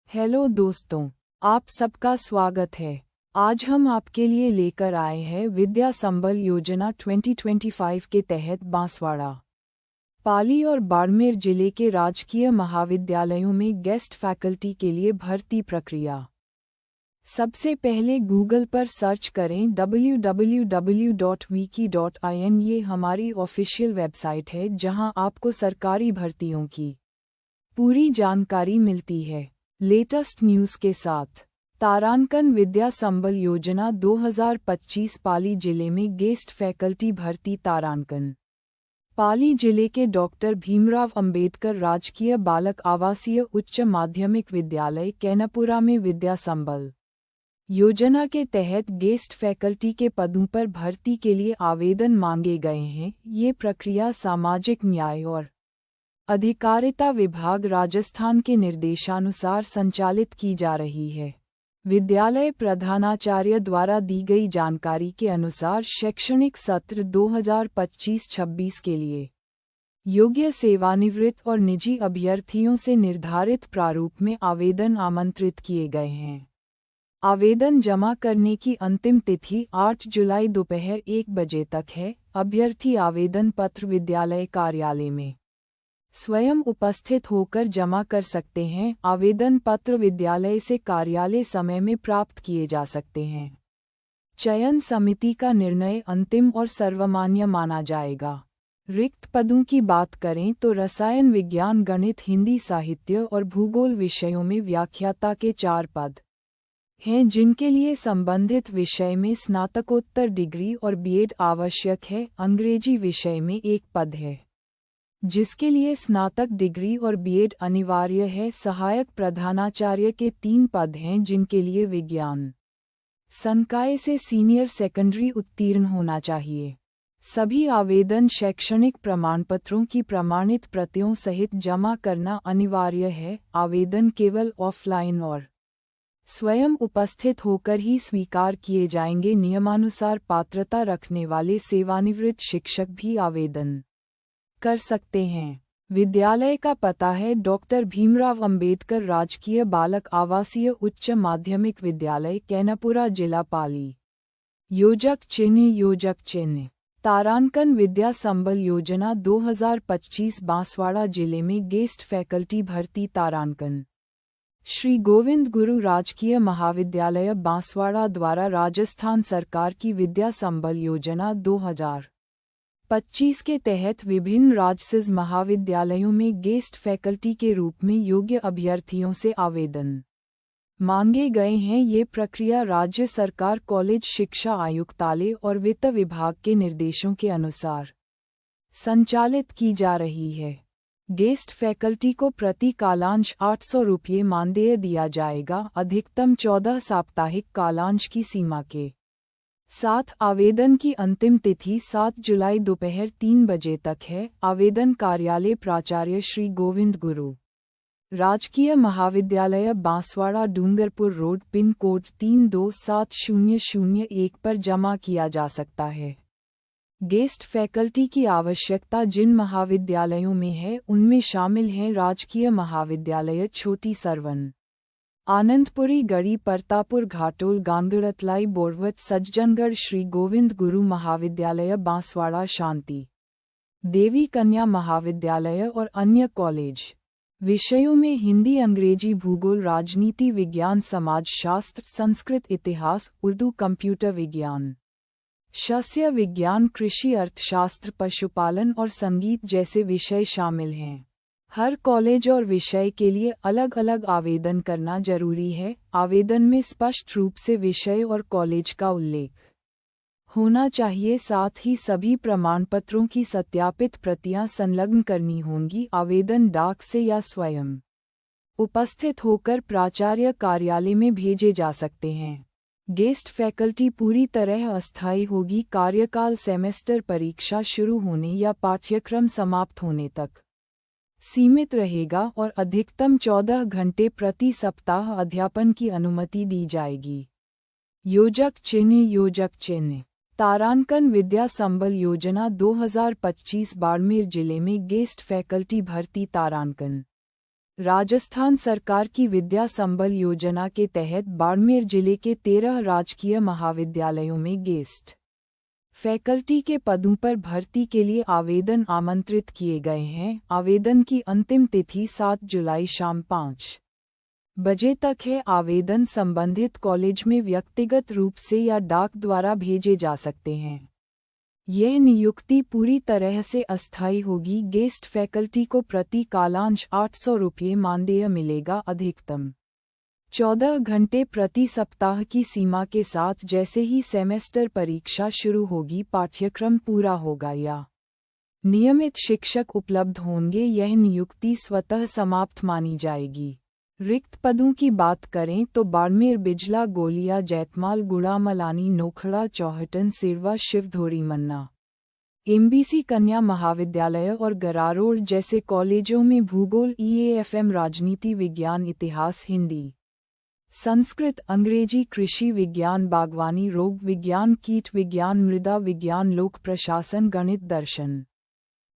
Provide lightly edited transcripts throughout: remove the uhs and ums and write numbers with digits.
Hello दोस्तों, आप सबका स्वागत है। आज हम आपके लिए लेकर आए हैं विद्या संबल योजना 2025 के तहत बांसवाड़ा, पाली और बाड़मेर जिले के राजकीय महाविद्यालयों में गेस्ट फैकल्टी के लिए भर्ती प्रक्रिया। सबसे पहले गूगल पर सर्च करें www.wiki.in। ये हमारी ऑफिशियल वेबसाइट है जहां आपको सरकारी भर्तियों की पूरी जानकारी मिलती है। लेटेस्ट न्यूज़ के साथ तारांकन विद्या संबल योजना 2025 पाली जिले में गेस्ट फैकल्टी भर्ती। तारांकन पाली जिले के डॉक्टर भीमराव अंबेडकर राजकीय बालक आवासीय उच्च माध्यमिक विद्यालय कैनापुरा में विद्या संबल योजना के तहत गेस्ट फैकल्टी के पदों पर भर्ती के लिए आवेदन मांगे गए हैं। ये प्रक्रिया सामाजिक न्याय और अधिकारिता विभाग राजस्थान के निर्देशानुसार संचालित की जा रही है। विद्यालय प्रधानाचार्य द्वारा दी गई जानकारी के अनुसार शैक्षणिक सत्र 2025-26 के लिए योग्य सेवानिवृत्त और निजी अभ्यर्थियों से निर्धारित प्रारूप में आवेदन आमंत्रित किए गए हैं। आवेदन जमा करने की अंतिम तिथि 8 जुलाई दोपहर 1 बजे तक है। अभ्यर्थी आवेदन पत्र विद्यालय कार्यालय में स्वयं उपस्थित होकर जमा कर सकते हैं। आवेदन पत्र विद्यालय से कार्यालय समय में प्राप्त किए जा सकते हैं। चयन समिति का निर्णय अंतिम और सर्वमान्य माना जाएगा। रिक्त पदों की बात करें तो रसायन विज्ञान, गणित, हिंदी, साहित्य और भूगोल विषयों में व्याख्याता के 4 पद हैं, जिनके लिए संबंधित विषय में स्नातकोत्तर डिग्री और बीएड आवश्यक है। अंग्रेजी विषय में 1 पद है, जिसके लिए स्नातक डिग्री और बीएड अनिवार्य है। सहायक प्रधानाचार्य के 3 पद हैं, जिनके लिए विज्ञान संकाय से सीनियर सेकेंडरी उत्तीर्ण होना चाहिए। सभी आवेदन शैक्षणिक प्रमाणपत्रों की प्रमाणित प्रतियों सहित जमा करना अनिवार्य है। आवेदन केवल ऑफलाइन और स्वयं उपस्थित होकर ही स्वीकार किए जाएंगे। नियमानुसार पात्रता रखने वाले सेवानिवृत्त शिक्षक भी आवेदन कर सकते हैं। विद्यालय का पता है डॉक्टर भीमराव अंबेडकर राजकीय बालक आवासीय उच्च माध्यमिक विद्यालय कैनापुरा, जिला पाली। योजक चिन्ह तारांकन विद्या संबल योजना 2025 बांसवाड़ा जिले में गेस्ट फैकल्टी भर्ती। तारांकन श्री गोविंद गुरु राजकीय महाविद्यालय बांसवाड़ा द्वारा राजस्थान सरकार की विद्या संबल योजना 2025 के तहत विभिन्न राजसिज महाविद्यालयों में गेस्ट फैकल्टी के रूप में योग्य अभ्यर्थियों से आवेदन मांगे गए हैं। ये प्रक्रिया राज्य सरकार कॉलेज शिक्षा आयुक्तालय और वित्त विभाग के निर्देशों के अनुसार संचालित की जा रही है। गेस्ट फैकल्टी को प्रति कालांश 800 रुपये मानदेय दिया जाएगा। अधिकतम 14 साप्ताहिक कालांश की सीमा के साथ आवेदन की अंतिम तिथि 7 जुलाई दोपहर 3 बजे तक है। आवेदन कार्यालय प्राचार्य श्री गोविंद गुरु राजकीय महाविद्यालय Banswara, Dungarpur road, pin code 327001 पर जमा किया जा सकता है। गेस्ट फैकल्टी की आवश्यकता जिन महाविद्यालयों में है उनमें शामिल हैं राजकीय महाविद्यालय छोटी सरवन, आनंदपुरी, गढ़ी, परतापुर, घाटोल, गांगड़तलाई, बोरवत, सज्जनगढ़, श्री गोविंद गुरु महाविद्यालय बांसवाड़ा, शांति देवी कन्या महाविद्यालय और अन्य कॉलेज। विषयों में हिंदी, अंग्रेजी, भूगोल, राजनीति विज्ञान, समाजशास्त्र, संस्कृत, इतिहास, उर्दू, कंप्यूटर विज्ञान, शस्य विज्ञान, कृषि, अर्थशास्त्र, पशुपालन और संगीत जैसे विषय शामिल हैं। हर कॉलेज और विषय के लिए अलग अलग आवेदन करना जरूरी है। आवेदन में स्पष्ट रूप से विषय और कॉलेज का उल्लेख होना चाहिए। साथ ही सभी प्रमाणपत्रों की सत्यापित प्रतियां संलग्न करनी होंगी। आवेदन डाक से या स्वयं उपस्थित होकर प्राचार्य कार्यालय में भेजे जा सकते हैं। गेस्ट फैकल्टी पूरी तरह अस्थायी होगी। कार्यकाल सेमेस्टर परीक्षा शुरू होने या पाठ्यक्रम समाप्त होने तक सीमित रहेगा और अधिकतम 14 घंटे प्रति सप्ताह अध्यापन की अनुमति दी जाएगी। योजक चिन्ह तारांकन विद्या संबल योजना 2025 बाड़मेर जिले में गेस्ट फैकल्टी भर्ती। तारांकन राजस्थान सरकार की विद्या संबल योजना के तहत बाड़मेर जिले के 13 राजकीय महाविद्यालयों में गेस्ट फैकल्टी के पदों पर भर्ती के लिए आवेदन आमंत्रित किए गए हैं। आवेदन की अंतिम तिथि 7 जुलाई शाम 5 बजे तक है। आवेदन संबंधित कॉलेज में व्यक्तिगत रूप से या डाक द्वारा भेजे जा सकते हैं। यह नियुक्ति पूरी तरह से अस्थायी होगी। गेस्ट फैकल्टी को प्रति कालांश 800 रुपये मानदेय मिलेगा। अधिकतम 14 घंटे प्रति सप्ताह की सीमा के साथ जैसे ही सेमेस्टर परीक्षा शुरू होगी पाठ्यक्रम पूरा होगा या नियमित शिक्षक उपलब्ध होंगे, यह नियुक्ति स्वतः समाप्त मानी जाएगी। रिक्त पदों की बात करें तो बाड़मेर, बिजला, गोलिया, जैतमाल, गुड़ामलानी, नोखड़ा, चौहटन, सिरवा, शिवधोरी, मन्ना, एमबीसी कन्या महाविद्यालय और गरारोड जैसे कॉलेजों में भूगोल, ईएएफएम, राजनीति विज्ञान, इतिहास, हिंदी, संस्कृत, अंग्रेजी, कृषि विज्ञान, बागवानी, रोग विज्ञान, कीट विज्ञान, मृदा विज्ञान, लोक प्रशासन, गणित, दर्शन,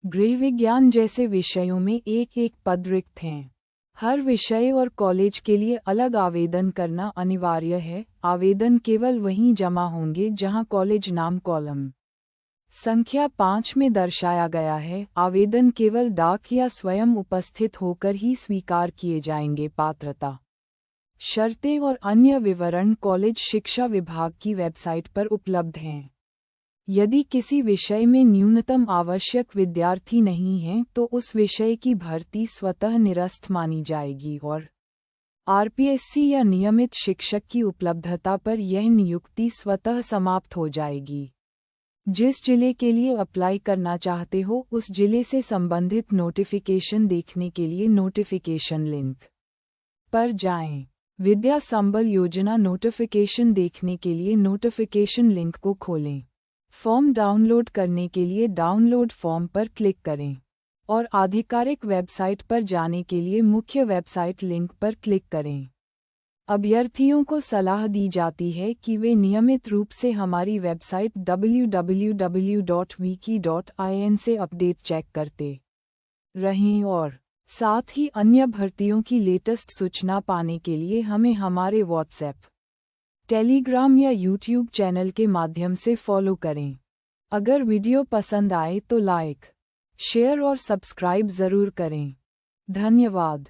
गृह विज्ञान जैसे विषयों में एक पद रिक्त हैं। हर विषय और कॉलेज के लिए अलग आवेदन करना अनिवार्य है। आवेदन केवल वहीं जमा होंगे जहां कॉलेज नाम कॉलम संख्या 5 में दर्शाया गया है। आवेदन केवल डाक या स्वयं उपस्थित होकर ही स्वीकार किए जाएंगे। पात्रता, शर्तें और अन्य विवरण कॉलेज शिक्षा विभाग की वेबसाइट पर उपलब्ध हैं। यदि किसी विषय में न्यूनतम आवश्यक विद्यार्थी नहीं हैं तो उस विषय की भर्ती स्वतः निरस्त मानी जाएगी और आरपीएससी या नियमित शिक्षक की उपलब्धता पर यह नियुक्ति स्वतः समाप्त हो जाएगी। जिस जिले के लिए अप्लाई करना चाहते हो उस जिले से संबंधित नोटिफिकेशन देखने के लिए नोटिफिकेशन लिंक पर जाएं। विद्या संबल योजना नोटिफिकेशन देखने के लिए नोटिफिकेशन लिंक को खोलें। फॉर्म डाउनलोड करने के लिए डाउनलोड फॉर्म पर क्लिक करें और आधिकारिक वेबसाइट पर जाने के लिए मुख्य वेबसाइट लिंक पर क्लिक करें। अभ्यर्थियों को सलाह दी जाती है कि वे नियमित रूप से हमारी वेबसाइट www.wiki.in से अपडेट चेक करते रहें और साथ ही अन्य भर्तियों की लेटेस्ट सूचना पाने के लिए हमें हमारे व्हाट्सएप, टेलीग्राम या यूट्यूब चैनल के माध्यम से फॉलो करें। अगर वीडियो पसंद आए तो लाइक, शेयर और सब्सक्राइब ज़रूर करें। धन्यवाद।